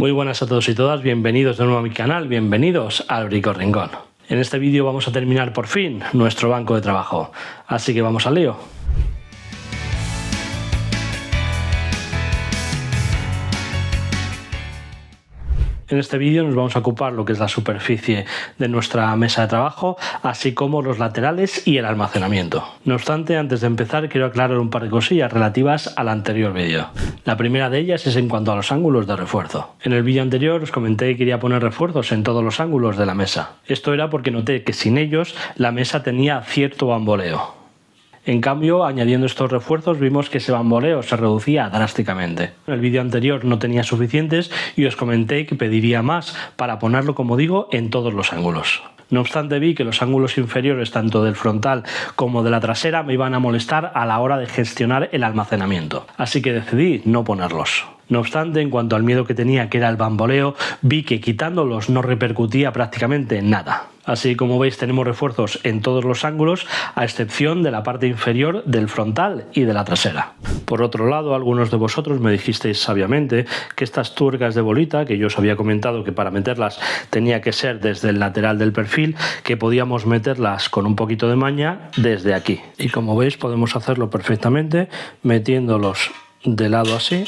Muy buenas a todos y todas, bienvenidos de nuevo a mi canal, bienvenidos al Brico Rincón. En este vídeo vamos a terminar por fin nuestro banco de trabajo, así que vamos al lío. En este vídeo nos vamos a ocupar lo que es la superficie de nuestra mesa de trabajo, así como los laterales y el almacenamiento. No obstante, antes de empezar quiero aclarar un par de cosillas relativas al anterior vídeo. La primera de ellas es en cuanto a los ángulos de refuerzo. En el vídeo anterior os comenté que quería poner refuerzos en todos los ángulos de la mesa. Esto era porque noté que sin ellos la mesa tenía cierto bamboleo. En cambio, añadiendo estos refuerzos vimos que ese bamboleo se reducía drásticamente. En el vídeo anterior no tenía suficientes y os comenté que pediría más para ponerlo, como digo, en todos los ángulos. No obstante, vi que los ángulos inferiores tanto del frontal como de la trasera me iban a molestar a la hora de gestionar el almacenamiento, así que decidí no ponerlos. No obstante, en cuanto al miedo que tenía, que era el bamboleo, vi que quitándolos no repercutía prácticamente en nada. Así como veis, tenemos refuerzos en todos los ángulos, a excepción de la parte inferior del frontal y de la trasera. Por otro lado, algunos de vosotros me dijisteis sabiamente que estas tuercas de bolita, que yo os había comentado que para meterlas tenía que ser desde el lateral del perfil, que podíamos meterlas con un poquito de maña desde aquí. Y como veis, podemos hacerlo perfectamente metiéndolos de lado así.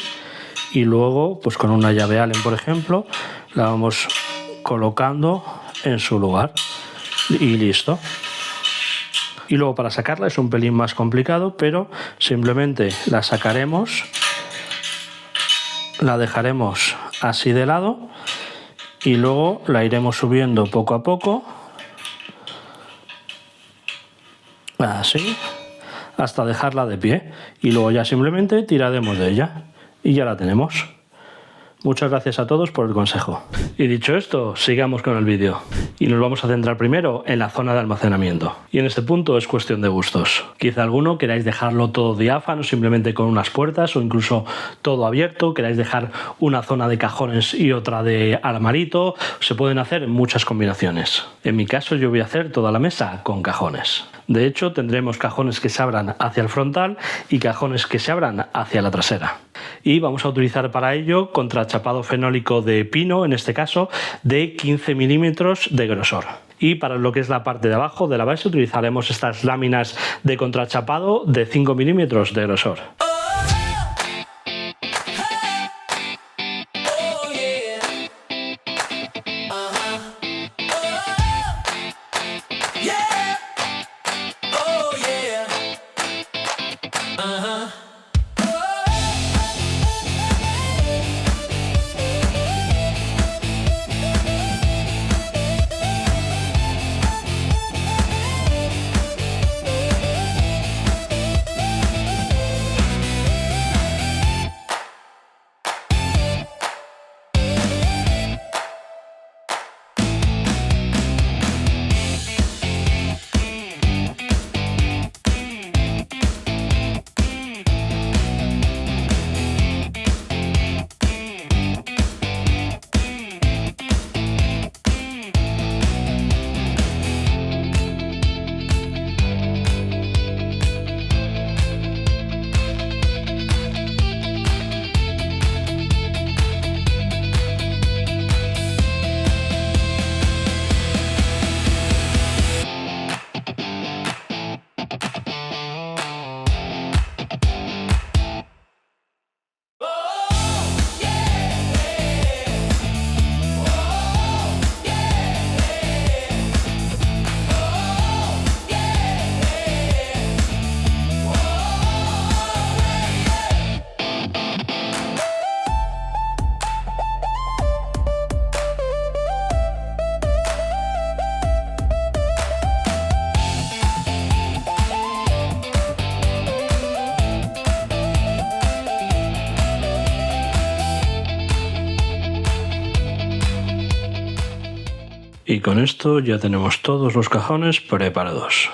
Y luego, pues con una llave Allen, por ejemplo, la vamos colocando en su lugar y listo. Y luego para sacarla es un pelín más complicado, pero simplemente la sacaremos, la dejaremos así de lado y luego la iremos subiendo poco a poco, así, hasta dejarla de pie. Y luego ya simplemente tiraremos de ella. Y ya la tenemos. Muchas gracias a todos por el consejo. Y dicho esto, sigamos con el vídeo. Y nos vamos a centrar primero en la zona de almacenamiento. Y en este punto es cuestión de gustos. Quizá alguno queráis dejarlo todo diáfano, simplemente con unas puertas, o incluso todo abierto. Queráis dejar una zona de cajones y otra de armarito. Se pueden hacer muchas combinaciones. En mi caso yo voy a hacer toda la mesa con cajones. De hecho, tendremos cajones que se abran hacia el frontal y cajones que se abran hacia la trasera. Y vamos a utilizar para ello contrachapado fenólico de pino, en este caso de 15 milímetros de grosor. Y para lo que es la parte de abajo de la base utilizaremos estas láminas de contrachapado de 5 milímetros de grosor. Y con esto ya tenemos todos los cajones preparados.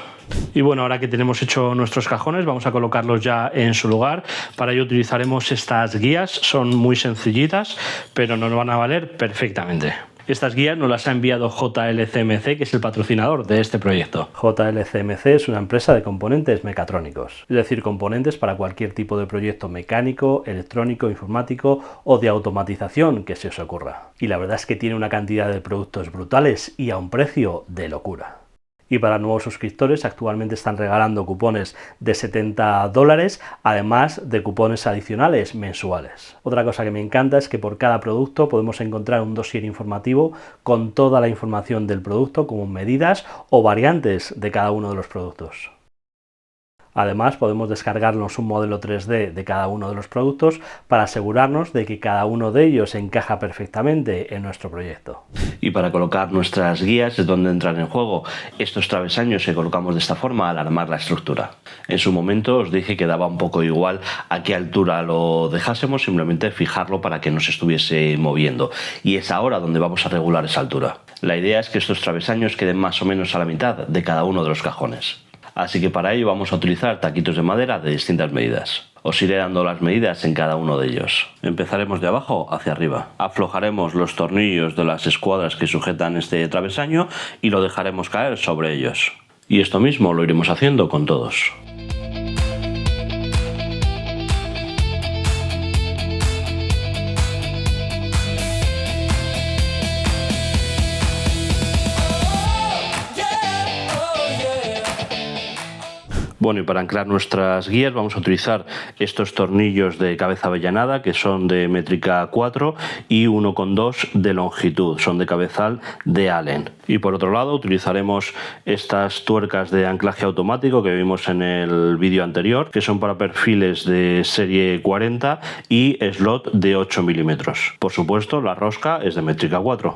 Y bueno, ahora que tenemos hecho nuestros cajones, vamos a colocarlos ya en su lugar. Para ello utilizaremos estas guías, son muy sencillitas, pero nos van a valer perfectamente. Estas guías nos las ha enviado JLCMC, que es el patrocinador de este proyecto. JLCMC es una empresa de componentes mecatrónicos, es decir, componentes para cualquier tipo de proyecto mecánico, electrónico, informático o de automatización que se os ocurra. Y la verdad es que tiene una cantidad de productos brutales y a un precio de locura. Y para nuevos suscriptores actualmente están regalando cupones de $70, además de cupones adicionales mensuales. Otra cosa que me encanta es que por cada producto podemos encontrar un dossier informativo con toda la información del producto, como medidas o variantes de cada uno de los productos. Además, podemos descargarnos un modelo 3D de cada uno de los productos para asegurarnos de que cada uno de ellos encaja perfectamente en nuestro proyecto. Y para colocar nuestras guías es donde entran en juego estos travesaños que colocamos de esta forma al armar la estructura. En su momento os dije que daba un poco igual a qué altura lo dejásemos, simplemente fijarlo para que no se estuviese moviendo. Y es ahora donde vamos a regular esa altura. La idea es que estos travesaños queden más o menos a la mitad de cada uno de los cajones. Así que para ello vamos a utilizar taquitos de madera de distintas medidas. Os iré dando las medidas en cada uno de ellos. Empezaremos de abajo hacia arriba. Aflojaremos los tornillos de las escuadras que sujetan este travesaño y lo dejaremos caer sobre ellos. Y esto mismo lo iremos haciendo con todos. Bueno, y para anclar nuestras guías vamos a utilizar estos tornillos de cabeza avellanada que son de métrica 4 y 1,2 de longitud, son de cabezal de Allen. Y por otro lado utilizaremos estas tuercas de anclaje automático que vimos en el vídeo anterior, que son para perfiles de serie 40 y slot de 8 milímetros. Por supuesto, la rosca es de métrica 4.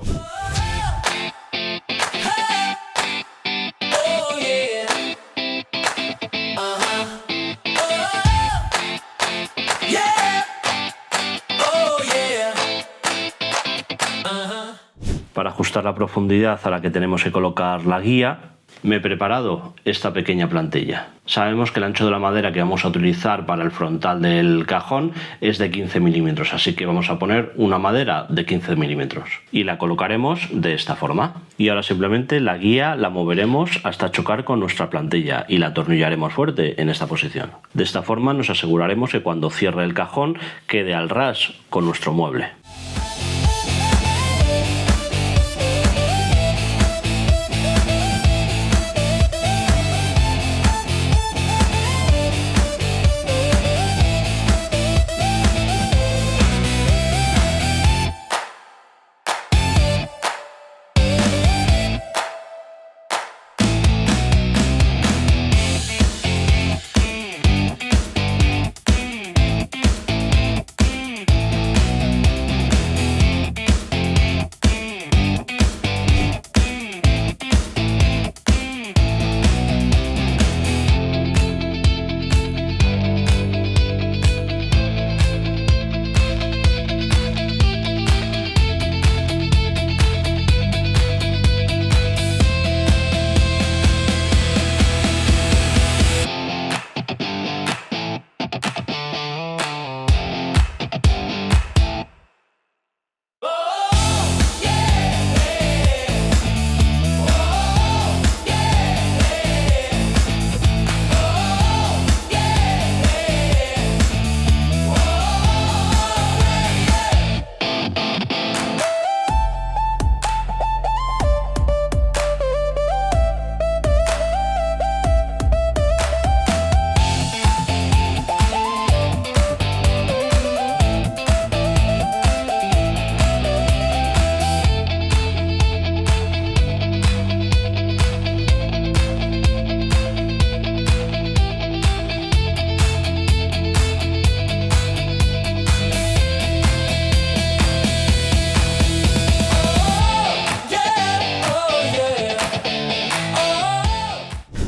Para ajustar la profundidad a la que tenemos que colocar la guía, me he preparado esta pequeña plantilla. Sabemos que el ancho de la madera que vamos a utilizar para el frontal del cajón es de 15 milímetros, así que vamos a poner una madera de 15 milímetros y la colocaremos de esta forma. Y ahora simplemente la guía la moveremos hasta chocar con nuestra plantilla y la atornillaremos fuerte en esta posición. De esta forma nos aseguraremos que cuando cierre el cajón quede al ras con nuestro mueble.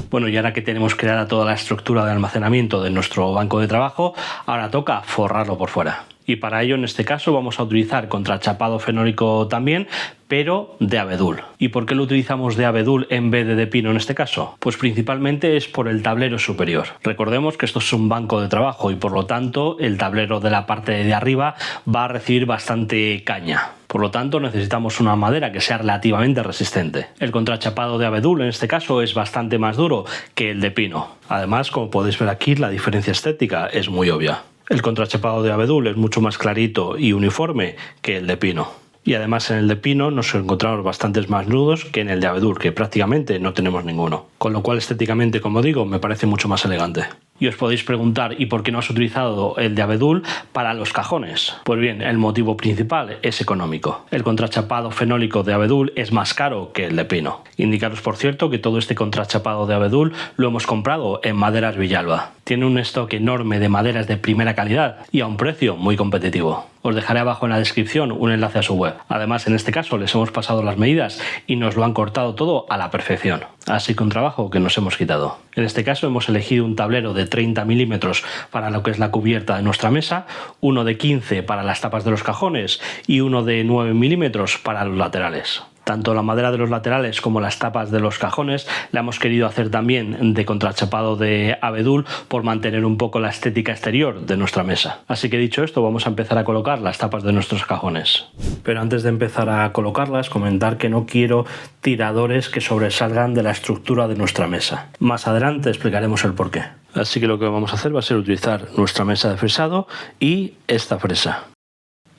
Bueno, y ahora que tenemos creada toda la estructura de almacenamiento de nuestro banco de trabajo, ahora toca forrarlo por fuera. Y para ello, en este caso, vamos a utilizar contrachapado fenólico también, pero de abedul. ¿Y por qué lo utilizamos de abedul en vez de pino en este caso? Pues principalmente es por el tablero superior. Recordemos que esto es un banco de trabajo y por lo tanto el tablero de la parte de arriba va a recibir bastante caña. Por lo tanto, necesitamos una madera que sea relativamente resistente. El contrachapado de abedul en este caso es bastante más duro que el de pino. Además, como podéis ver aquí, la diferencia estética es muy obvia. El contrachapado de abedul es mucho más clarito y uniforme que el de pino. Y además en el de pino nos encontramos bastantes más nudos que en el de abedul, que prácticamente no tenemos ninguno. Con lo cual estéticamente, como digo, me parece mucho más elegante. Y os podéis preguntar, ¿y por qué no has utilizado el de abedul para los cajones? Pues bien, el motivo principal es económico. El contrachapado fenólico de abedul es más caro que el de pino. Indicaros, por cierto, que todo este contrachapado de abedul lo hemos comprado en Maderas Villalba. Tiene un stock enorme de maderas de primera calidad y a un precio muy competitivo. Os dejaré abajo en la descripción un enlace a su web. Además, en este caso les hemos pasado las medidas y nos lo han cortado todo a la perfección. Así que un trabajo que nos hemos quitado. En este caso hemos elegido un tablero de 30 milímetros para lo que es la cubierta de nuestra mesa, uno de 15 para las tapas de los cajones y uno de 9 milímetros para los laterales. Tanto la madera de los laterales como las tapas de los cajones la hemos querido hacer también de contrachapado de abedul por mantener un poco la estética exterior de nuestra mesa. Así que dicho esto, vamos a empezar a colocar las tapas de nuestros cajones. Pero antes de empezar a colocarlas, comentar que no quiero tiradores que sobresalgan de la estructura de nuestra mesa. Más adelante explicaremos el porqué. Así que lo que vamos a hacer va a ser utilizar nuestra mesa de fresado y esta fresa.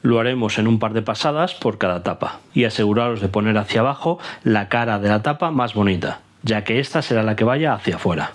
Lo haremos en un par de pasadas por cada tapa y aseguraros de poner hacia abajo la cara de la tapa más bonita, ya que esta será la que vaya hacia afuera.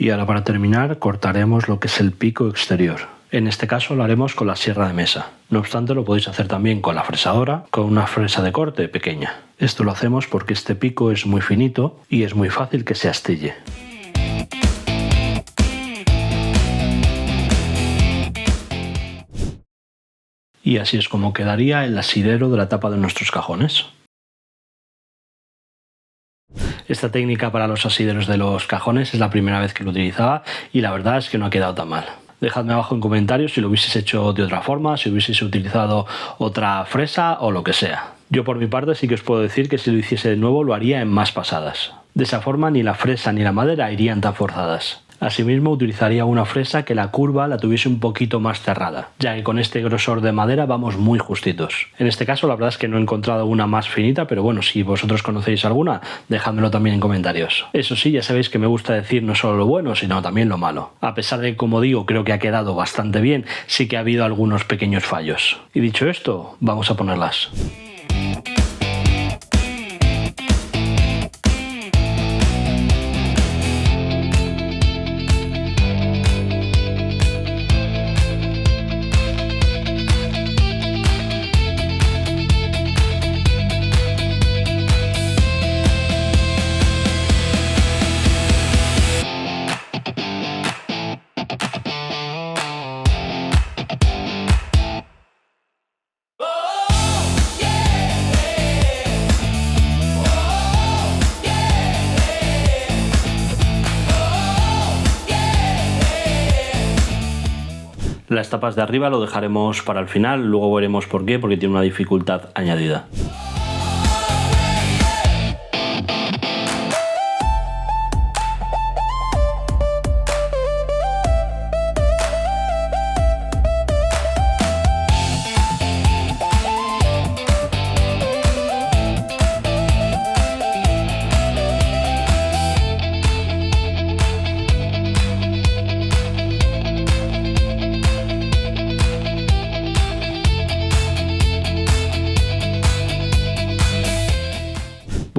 Y ahora para terminar cortaremos lo que es el pico exterior. En este caso lo haremos con la sierra de mesa. No obstante lo podéis hacer también con la fresadora, con una fresa de corte pequeña. Esto lo hacemos porque este pico es muy finito y es muy fácil que se astille. Y así es como quedaría el asidero de la tapa de nuestros cajones. Esta técnica para los asideros de los cajones es la primera vez que lo utilizaba y la verdad es que no ha quedado tan mal. Dejadme abajo en comentarios si lo hubieseis hecho de otra forma, si hubieseis utilizado otra fresa o lo que sea. Yo por mi parte sí que os puedo decir que si lo hiciese de nuevo lo haría en más pasadas. De esa forma ni la fresa ni la madera irían tan forzadas. Asimismo utilizaría una fresa que la curva la tuviese un poquito más cerrada, ya que con este grosor de madera vamos muy justitos. En este caso la verdad es que no he encontrado una más finita, pero bueno, si vosotros conocéis alguna, dejádmelo también en comentarios. Eso sí, ya sabéis que me gusta decir no solo lo bueno, sino también lo malo. A pesar de que, como digo, creo que ha quedado bastante bien, sí que ha habido algunos pequeños fallos. Y dicho esto, vamos a ponerlas. Las tapas de arriba lo dejaremos para el final, luego veremos por qué, porque tiene una dificultad añadida.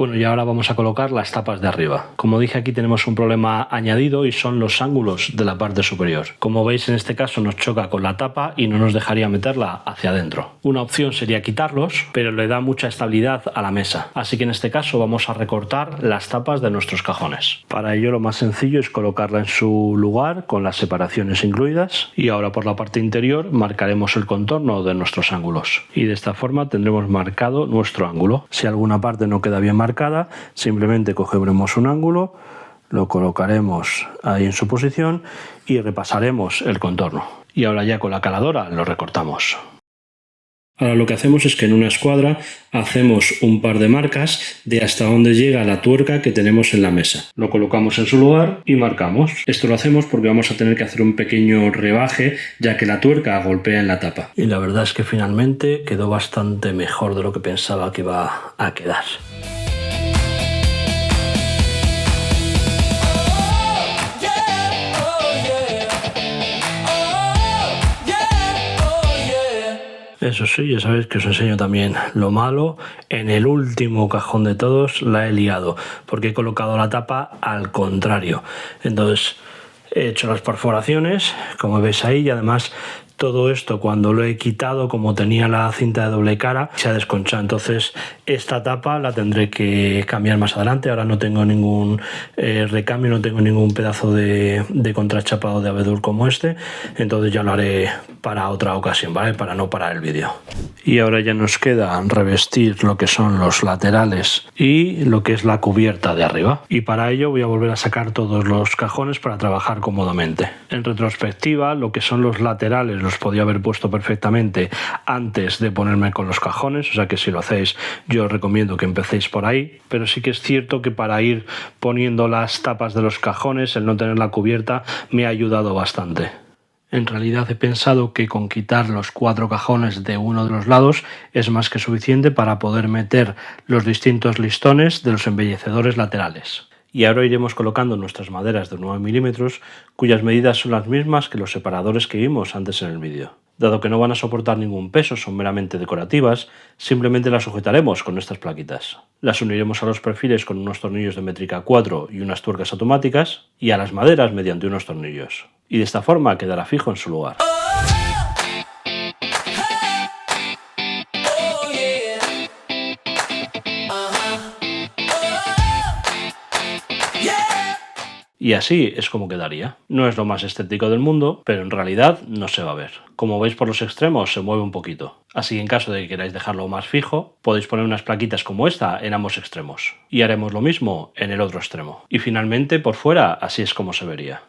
Bueno, y ahora vamos a colocar las tapas de arriba. Como dije, aquí tenemos un problema añadido y son los ángulos de la parte superior. Como veis, en este caso nos choca con la tapa y no nos dejaría meterla hacia adentro. Una opción sería quitarlos, pero le da mucha estabilidad a la mesa. Así que en este caso vamos a recortar las tapas de nuestros cajones. Para ello lo más sencillo es colocarla en su lugar con las separaciones incluidas, y ahora por la parte interior marcaremos el contorno de nuestros ángulos y de esta forma tendremos marcado nuestro ángulo. Si alguna parte no queda bien marcada, simplemente cogeremos un ángulo, lo colocaremos ahí en su posición y repasaremos el contorno. Y ahora ya con la caladora lo recortamos. Ahora lo que hacemos es que en una escuadra hacemos un par de marcas de hasta dónde llega la tuerca que tenemos en la mesa. Lo colocamos en su lugar y marcamos. Esto lo hacemos porque vamos a tener que hacer un pequeño rebaje, ya que la tuerca golpea en la tapa. Y la verdad es que finalmente quedó bastante mejor de lo que pensaba que iba a quedar. Eso sí, ya sabéis que os enseño también lo malo. En el último cajón de todos la he liado, porque he colocado la tapa al contrario. Entonces he hecho las perforaciones, como veis ahí, y además todo esto cuando lo he quitado, como tenía la cinta de doble cara, se ha desconchado. Entonces esta tapa la tendré que cambiar más adelante. Ahora no tengo ningún recambio, no tengo ningún pedazo de contrachapado de abedul como este. Entonces ya lo haré para otra ocasión, ¿vale? Para no parar el vídeo. Y ahora ya nos queda revestir lo que son los laterales y lo que es la cubierta de arriba. Y para ello voy a volver a sacar todos los cajones para trabajar cómodamente. En retrospectiva, lo que son los laterales los podía haber puesto perfectamente antes de ponerme con los cajones, o sea que si lo hacéis yo os recomiendo que empecéis por ahí, pero sí que es cierto que para ir poniendo las tapas de los cajones, el no tener la cubierta me ha ayudado bastante. En realidad he pensado que con quitar los 4 cajones de uno de los lados es más que suficiente para poder meter los distintos listones de los embellecedores laterales. Y ahora iremos colocando nuestras maderas de 9 milímetros, cuyas medidas son las mismas que los separadores que vimos antes en el vídeo. Dado que no van a soportar ningún peso, son meramente decorativas, simplemente las sujetaremos con estas plaquitas. Las uniremos a los perfiles con unos tornillos de métrica 4 y unas tuercas automáticas, y a las maderas mediante unos tornillos. Y de esta forma quedará fijo en su lugar. Y así es como quedaría. No es lo más estético del mundo, pero en realidad no se va a ver. Como veis por los extremos se mueve un poquito. Así que en caso de que queráis dejarlo más fijo, podéis poner unas plaquitas como esta en ambos extremos. Y haremos lo mismo en el otro extremo. Y finalmente por fuera así es como se vería.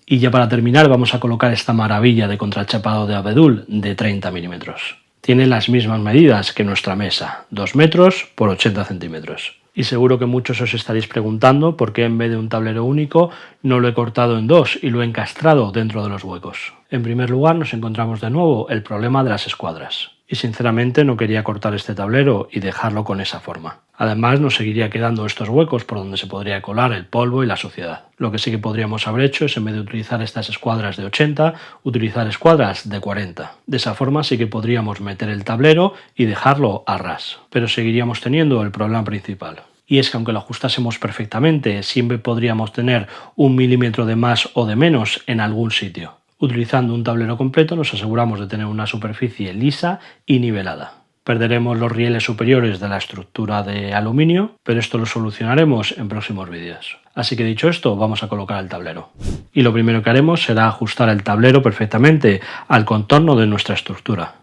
Y ya para terminar vamos a colocar esta maravilla de contrachapado de abedul de 30 milímetros. Tiene las mismas medidas que nuestra mesa, 2 metros por 80 centímetros. Y seguro que muchos os estaréis preguntando por qué en vez de un tablero único no lo he cortado en 2 y lo he encastrado dentro de los huecos. En primer lugar nos encontramos de nuevo el problema de las escuadras. Y sinceramente no quería cortar este tablero y dejarlo con esa forma. Además nos seguiría quedando estos huecos por donde se podría colar el polvo y la suciedad. Lo que sí que podríamos haber hecho es, en vez de utilizar estas escuadras de 80, utilizar escuadras de 40. De esa forma sí que podríamos meter el tablero y dejarlo a ras. Pero seguiríamos teniendo el problema principal. Y es que aunque lo ajustásemos perfectamente, siempre podríamos tener 1 milímetro de más o de menos en algún sitio. Utilizando un tablero completo nos aseguramos de tener una superficie lisa y nivelada. Perderemos los rieles superiores de la estructura de aluminio, pero esto lo solucionaremos en próximos vídeos. Así que dicho esto, vamos a colocar el tablero. Y lo primero que haremos será ajustar el tablero perfectamente al contorno de nuestra estructura.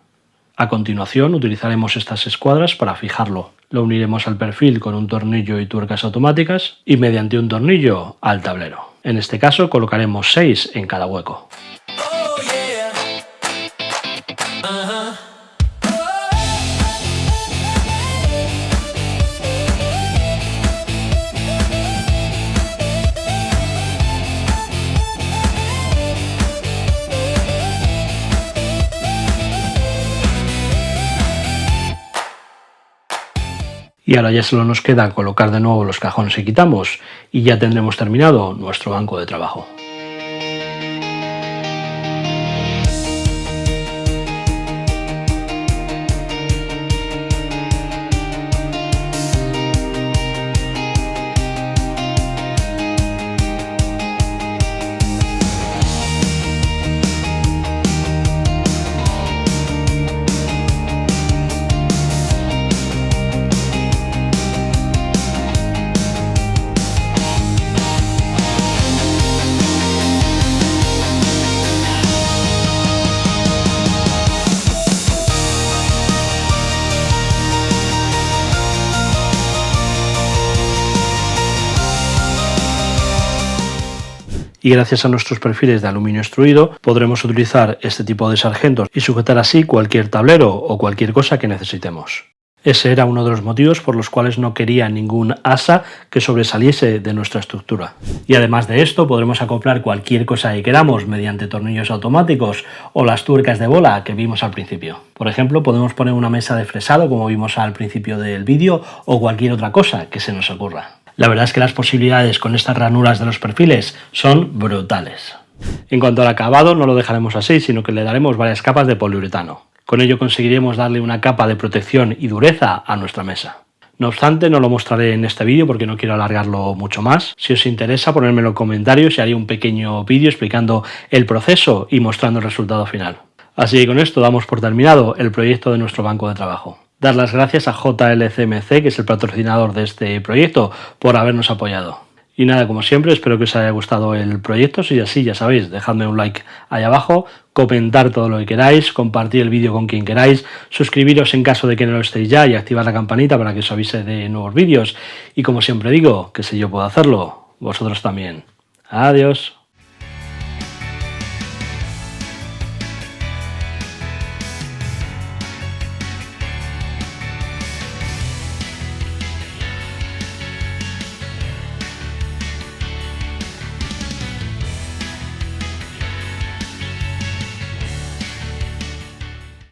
A continuación utilizaremos estas escuadras para fijarlo. Lo uniremos al perfil con un tornillo y tuercas automáticas y mediante un tornillo al tablero. En este caso colocaremos 6 en cada hueco. Y ahora ya solo nos queda colocar de nuevo los cajones que quitamos y ya tendremos terminado nuestro banco de trabajo. y gracias a nuestros perfiles de aluminio extruido podremos utilizar este tipo de sargentos y sujetar así cualquier tablero o cualquier cosa que necesitemos. Ese era uno de los motivos por los cuales no quería ningún asa que sobresaliese de nuestra estructura. Y además de esto podremos acoplar cualquier cosa que queramos mediante tornillos automáticos o las tuercas de bola que vimos al principio. Por ejemplo, podemos poner una mesa de fresado como vimos al principio del vídeo o cualquier otra cosa que se nos ocurra. La verdad es que las posibilidades con estas ranuras de los perfiles son brutales. En cuanto al acabado, no lo dejaremos así, sino que le daremos varias capas de poliuretano. Con ello conseguiremos darle una capa de protección y dureza a nuestra mesa. No obstante, no lo mostraré en este vídeo porque no quiero alargarlo mucho más. Si os interesa, ponérmelo en comentarios y haré un pequeño vídeo explicando el proceso y mostrando el resultado final. Así que con esto damos por terminado el proyecto de nuestro banco de trabajo. Dar las gracias a JLCMC, que es el patrocinador de este proyecto, por habernos apoyado. Y nada, como siempre, espero que os haya gustado el proyecto. Si es así, ya sabéis, dejadme un like ahí abajo, comentar todo lo que queráis, compartir el vídeo con quien queráis, suscribiros en caso de que no lo estéis ya y activar la campanita para que os avise de nuevos vídeos. Y como siempre digo, que si yo puedo hacerlo, vosotros también. Adiós.